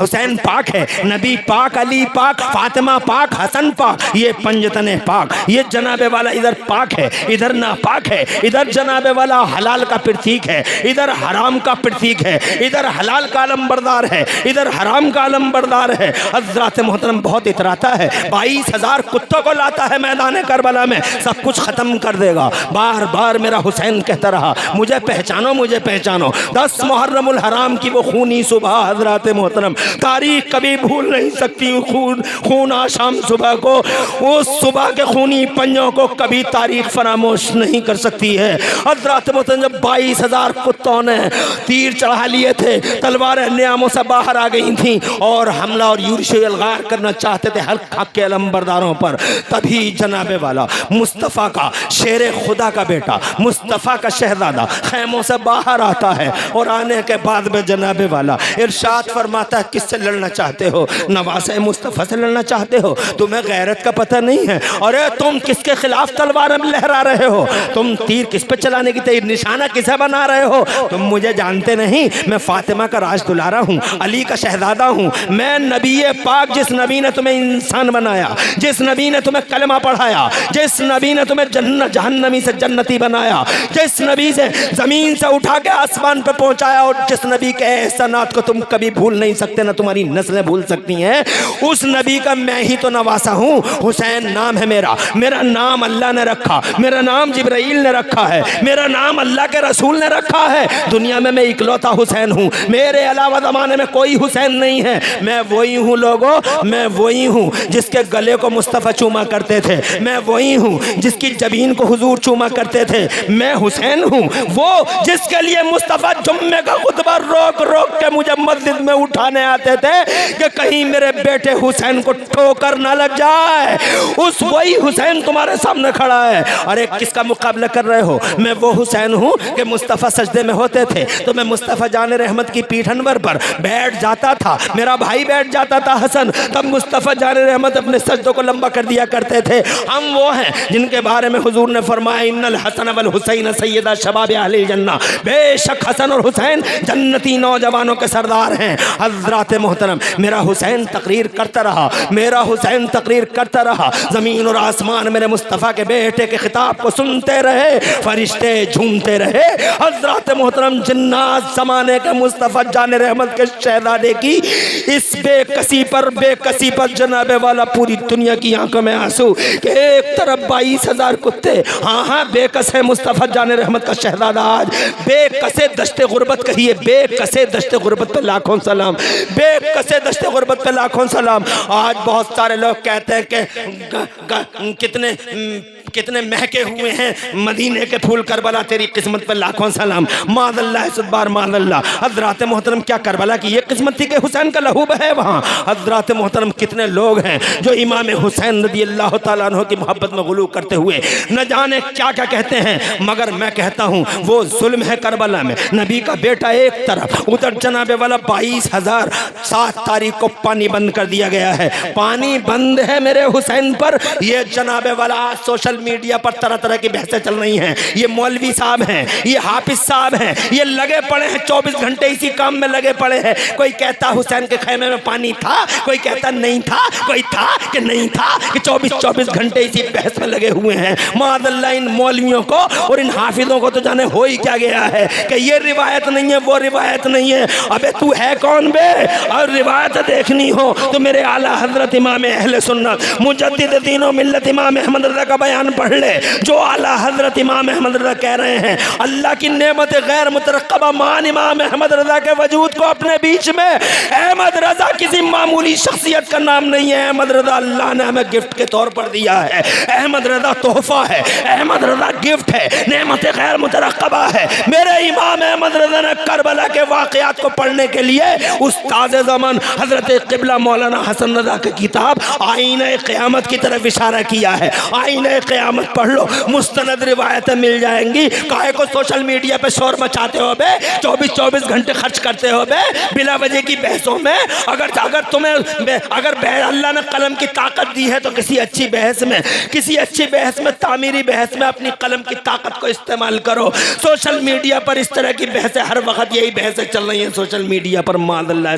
हुसैन पाक है, नबी पाक, अली पाक, फातिमा पाक, हसन पाक, ये पंजतने पाक। ये जनाबे वाला इधर पाक है, इधर नापाक है। इधर जनाबे वाला हलाल का प्रतीक है, इधर हराम का प्रतीक है। इधर हलाल का अलंबरदार है, इधर हराम का अलंबरदार है। हज़रात मोहतरम बहुत इतराता है, 22,000 कुत्तों को लाता है मैदान करबला में, सब कुछ खत्म कर देगा। बार बार मेरा हुसैन कहता रहा, मुझे पहचानो, मुझे पहचानो। 10 मुहर्रमुल हराम की वो खूनी सुबह, हज़रात मोहतरम तारीख कभी भूल नहीं सकती। खून आशाम सुबह को, उस सुबह के खूनी पंजों को कभी तारीख फरामोश नहीं कर सकती है। हज़रात मोहतरम जब 22,000 कुत्तों ने तीर चढ़ा लिए थे, तलवारें नियामों से बाहर आ गई थी और हमला और यूरिशगार करना चाहते थे हल्क हक के अलंबरदारों पर, तभी जनाबे वाला मुस्तफ़ा का, शेर खुदा का बेटा, मुस्तफ़ा का शहजादा खैमों से बाहर आता है। और आने के बाद में जनाबे वाला इरशाद फरमाता है, किससे लड़ना चाहते हो? नवासे मुस्तफ़ा से लड़ना चाहते हो? तुम्हें गैरत का पता नहीं है? अरे तुम किसके खिलाफ तलवार लहरा रहे हो? तुम तीर किस पे चलाने की तैयारी, निशाना किसे बना रहे हो? तुम मुझे जानते नहीं, मैं फातिमा का राज दुलारा हूँ, अली का शहजादा हूँ। मैं नबी पाक, जिस नबी ने तुम्हें इंसान बनाया, जिस नबी ने तुम्हें कलमा पढ़ाया, जिस नबी ने तुम्हें जहन्नमी से जन्नती बनाया, जिस नबी से जमीन से उठा के आसमान पे पहुंचाया, और जिस नबी के एहसानात को तुम कभी भूल नहीं सकते, ना तुम्हारी नस्लें भूल सकती हैं, उस नबी का मैं ही तो नवासा हूँ। हुसैन नाम है मेरा, मेरा नाम अल्लाह ने रखा, मेरा नाम जिब्राइल ने रखा है, मेरा नाम अल्लाह के रसूल ने रखा है। दुनिया में मैं इकलौता हुसैन हूँ, मेरे अलावा ज़माने में कोई हुसैन नहीं है। मैं वही हूँ लोगों, मैं वही हूँ जिसके गले को मुस्तफ़ा चूमा करते थे, मैं वही हूँ जिसकी जबीन को हुजूर चूमा करते थे। मैं हुसैन हूँ वो जिसके लिए मुस्तफ़ा जुम्मे का खुतबा रोक रोक के मुझे मस्जिद में उठाने आते थे कि कहीं मेरे बेटे हुसैन को ठोकर ना लग जाए। उस वही हुसैन तुम्हारे सामने खड़ा है। अरे किसका मुकाबला कर रहे हो? मैं वो हुसैन हूँ कि मुस्तफ़ा सजदे में होते थे तो मैं मुस्तफ़ा जाने रहमत की पीठ अनवर पर बैठ जाता था, मेरा भाई बैठ जाता था हसन, तब मुस्तफ़ा जाने रहमत अपने सजदों को लंबा कर दिया करते थे। हम वो हैं जिनके बारे में हुजूर ने फरमाया, इन्नल हसन वल हुसैन सैयदा शबाब अहलिल जन्नह, बेशक हसन और हुसैन जन्नती नौजवानों के सरदार हैं। हज़रात मोहतरम मेरा हुसैन तकरीर करता रहा, मेरा हुसैन तकरीर करता रहा। ज़मीन और आसमान मेरे मुस्तफ़ा के बेटे के खिताब को सुनते रहे, फरिश्ते झूमते रहे। हज़रात मोहतरम जिन्नात ज़माने के मुस्तफ़ा जाने रहमत के शहज़ादे की इस बेकसी पर जनाबे वाला पूरी दुनिया की आंखों में आंसू कि एक तरफ 22,000 कुत्ते, हाँ हाँ बेकस है मुस्तफ़ा जाने रहमत का शहज़ादा। आज बेकसे दश्ते गुर्बत कहिए, बेकसे दश्ते गुर्बत पे लाखों सलाम, बेकसे दश्ते गुर्बत पे लाखों सलाम। आज बहुत सारे लोग कहते हैं कि कितने महके हुए हैं मदीने के फूल, करबला तेरी किस्मत पे लाखों सलाम। मादल्ला सुबार मादल्ला। हज़रात मोहतरम क्या करबला की ये किस्मत थी कि हुसैन का लहू बहे वहाँ? हज़रात मोहतरम कितने लोग हैं जो इमाम हुसैन रज़ी अल्लाह तआला अन्हु की मोहब्बत में गुलू करते हुए न जाने क्या क्या कहते हैं, मगर मैं कहता हूँ वो जुल्म है करबला में। नबी का बेटा एक तरफ, उधर जनाबे वाला 22,000 7 तारीख को पानी बंद कर दिया गया है, पानी बंद है मेरे हुसैन पर। ये जनाबे वाला आज सोशल मीडिया पर तरह तरह की बहसें चल रही हैं। ये मौलवी साहब हैं, ये हाफिज साहब हैं, ये लगे पड़े हैं 24 घंटे इसी काम में लगे पड़े हैं। कोई कहता हुसैन के खैमे में पानी था, कोई कहता नहीं था, कोई था कि नहीं था, कि 24 घंटे इसी बहस में लगे हुए हैं। मादल्ला इन मौलवियों को और इन हाफिजों को तो जाने हो ही क्या गया है कि ये रिवायत नहीं है, वो रिवायत नहीं है। अबे तू है कौन बे? और रिवायत देखनी हो तो मेरे आला हजरत इमाम अहले सुन्नत मुजद्दिद दीन व मिल्लत इमाम अहमद रज़ा का बयान पढ़ ले, जो आला हजरत इमाम अहमद रज़ा कह रहे हैं। अल्लाह की नेमत गैर मुतरक्कबा मान इमाम अहमद रज़ा के वजूद को अपने बीच में। अहमद रज़ा किसी मामूली शख्सियत का नाम नहीं है, अहमद रज़ा अल्लाह ने हमें गिफ्ट के तौर पर दिया है। अहमद रज़ा तोहफा है, अहमद रज़ा गिफ्ट है, नेमत गैर मुतरक्कबा है। मेरे इमाम अहमद रज़ा ने करबला के वाक़यात को पढ़ने के लिए उस्ताद ज़मान हजरत क़िबला मौलाना हसन रज़ा की किताब आईने क़यामत की तरफ इशारा किया है। आईने क़यामत पढ़ लो, मुस्तनद रिवायतें मिल जाएंगी। काहे को सोशल मीडिया पे शोर मचाते हो बे, 24-24 घंटे खर्च करते हो बे बिला वजह की बहसों में। अगर तुम्हें अल्लाह ने कलम की ताकत दी है तो किसी अच्छी बहस में तामीरी बहस में अपनी कलम की ताकत को इस्तेमाल करो। सोशल मीडिया पर इस तरह की बहसें, हर वक्त यही बहसें चल रही हैं सोशल मीडिया पर। मादल्ला,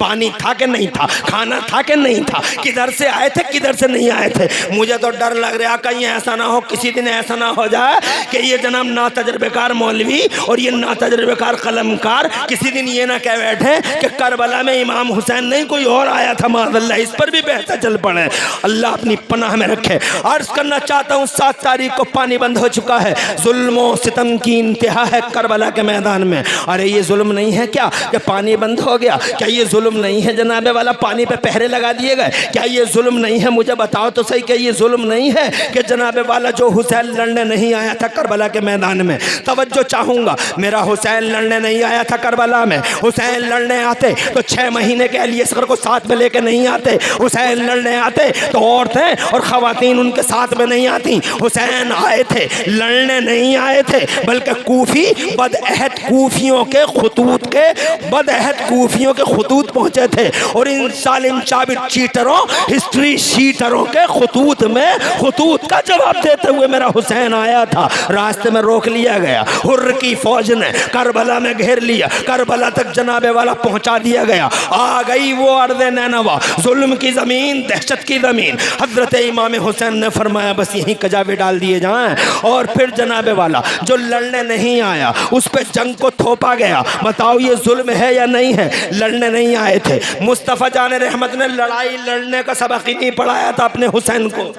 पानी था कि नहीं था, खाना था कि नहीं था, किधर से आए थे किधर से नहीं आए थे। मुझे तो डर लग रहा कहीं ऐसा ना हो, किसी दिन ऐसा ना हो जाए कि ये जनाब ना तजर्बेकार मौलवी और ये ना तजर्बेकार कलमकार किसी दिन ये ना कह बैठे कि करबला में इमाम हुसैन नहीं कोई और आया था। मादल्ला, इस पर भी बहसा चल पड़े। अल्लाह अपनी पनाह में रखे। अर्ज करना चाहता हूँ 7 तारीख को पानी बंद हो चुका है। जुल्म सितम की इंतहा है करबला के मैदान में। अरे ये जुल्म नहीं है क्या कि पानी बंद हो गया? क्या ये जुल्म नहीं है जनाबे वाला पानी पे पहरे लगा दिए गए? क्या ये जुल्म नहीं है? मुझे बताओ तो सही, क्या ये जुल्म नहीं है कि जनाबे वाला जो हुसैन लड़ने नहीं आया था करबला के मैदान में? तवज्जो चाहूँगा, मेरा हुसैन लड़ने नहीं आया था करबला में। हुसैन लड़ने आते तो 6 महीने के एलियसगर को साथ में लेके नहीं आते। हुसैन लड़ने आते तो औरतें और ख़वातीन उनके साथ में नहीं आती। हुसैन आए थे, लड़ने नहीं आए थे, बल्कि कूफी बदअहद कूफियों के खतूत के बदअहद कूफियों के खतूत पहुँचे थे और इन सालिम चाबिर चीटरों हिस्ट्री शीटरों के खतूत में खतूत का जवाब देते हुए मेरा हुसैन आया था। रास्ते में रोक लिया गया, हुर्र की फौज ने करबला में घेर लिया, करबला तक जनाबे वाला पहुंचा दिया गया। आ गई वो अर्दे नैनवा, जुल्म की ज़मीन, दहशत की ज़मीन। हज़रत इमाम हुसैन ने फरमाया बस यहीं कजावे डाल दिए जाएं। और फिर जनाबे वाला जो लड़ने नहीं आया उस पर जंग को थोपा गया। बताओ ये जुल्म है या नहीं है? लड़ने नहीं आए थे। मुस्तफ़ा जान रहमत ने लड़ाई लड़ने का सबक ही नहीं पढ़ाया था अपने हुसैन को।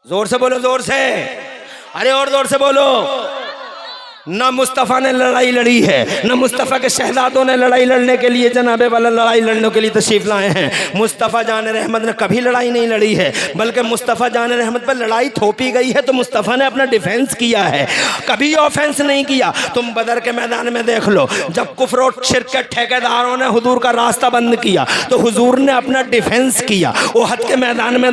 जोर से बोलो, जोर से, अरे और जोर से बोलो। ना मुस्तफ़ा ने लड़ाई लड़ी है, ना मुस्तफ़ा के शहजादों ने लड़ाई लड़ने के लिए जनाबे वाला लड़ाई लड़ने के लिए तशरीफ़ लाए हैं। मुस्तफ़ा जान रहमत ने कभी लड़ाई नहीं लड़ी है, बल्कि मुस्तफ़ा जान रहमत पर लड़ाई थोपी गई है तो मुस्तफ़ा ने अपना डिफेंस किया है, कभी ऑफेंस नहीं किया। तुम बदर के मैदान में देख लो, जब कुफ्र और शिर्क के ठेकेदारों ने हुजूर का रास्ता बंद किया तो हुजूर ने अपना डिफेंस किया। ओहद के मैदान में